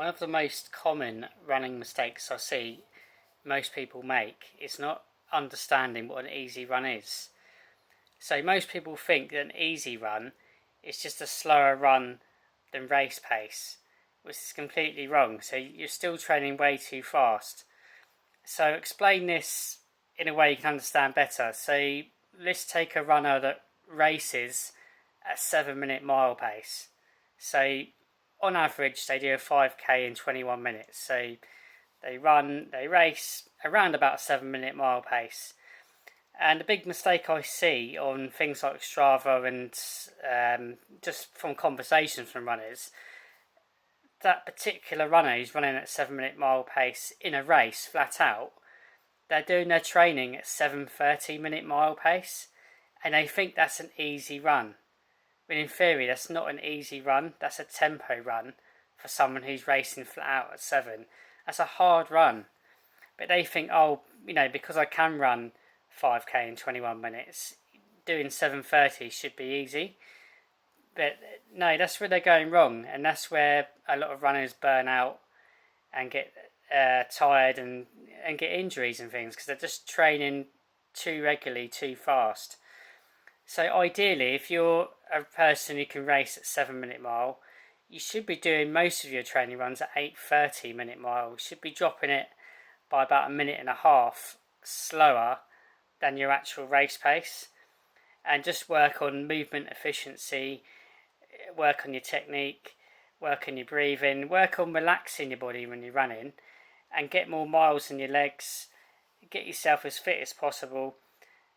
One of the most common running mistakes I see most people make is not understanding what an easy run is. So most people think that an easy run is just a slower run than race pace, which is completely wrong. So you're still training way too fast. So explain this in a way you can understand better. So let's take a runner that races at 7 minute mile pace. So on average they do a 5k in 21 minutes. So they race around about a 7 minute mile pace. And the big mistake I see on things like Strava and just from conversations from runners, that particular runner who's running at 7 minute mile pace in a race flat out, they're doing their training at 7:30 minute mile pace, and they think that's an easy run. When in theory that's not an easy run, that's a tempo run for someone who's racing flat out at 7. That's a hard run. But they think, because I can run 5k in 21 minutes, doing 7:30 should be easy. But no, that's where they're going wrong, and that's where a lot of runners burn out and get tired and get injuries and things, because they're just training too regularly, too fast. So ideally, if you're a person who can race at 7 minute mile, you should be doing most of your training runs at 8:30 minute mile. You should be dropping it by about a minute and a half slower than your actual race pace, and just work on movement efficiency, work on your technique, work on your breathing, work on relaxing your body when you're running, and get more miles in your legs, get yourself as fit as possible.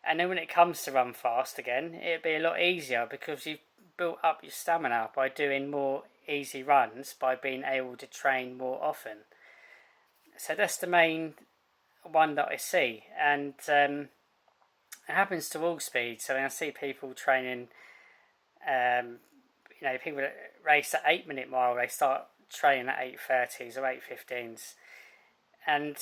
And then when it comes to run fast again, it'll be a lot easier because you've built up your stamina by doing more easy runs, by being able to train more often. So that's the main one that I see, and it happens to all speeds. So when I see people training, people that race at 8 minute mile, they start training at 8:30s or 8:15s, and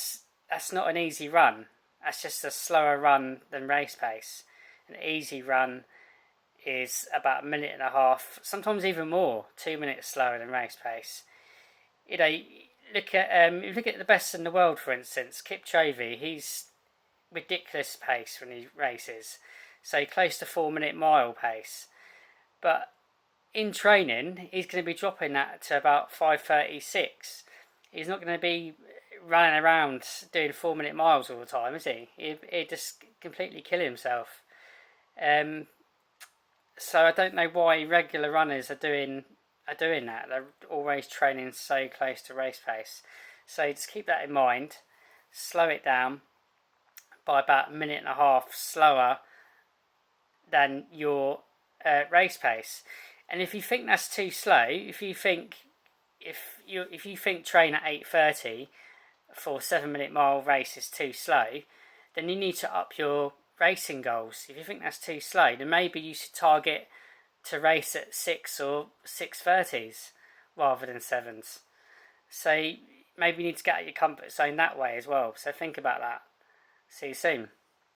that's not an easy run. That's just a slower run than race pace. An easy run is about a minute and a half, sometimes even more, 2 minutes slower than race pace. Look at the best in the world, for instance, Chevy. He's ridiculous pace when he races, so close to 4 minute mile pace. But in training, he's going to be dropping that to about 5:36. He's not going to be running around doing 4 minute miles all the time, is he? He'd just completely kill himself. So I don't know why regular runners are doing that. They're always training so close to race pace. So just keep that in mind. Slow it down by about a minute and a half slower than your race pace. And if you think that's too slow, if you think train at 8:30 for a 7 minute mile race is too slow, then you need to up your racing goals. If you think that's too slow, then maybe you should target to race at 6 or 6:30s rather than 7s. So maybe you need to get out of your comfort zone that way as well. So think about that. See you soon.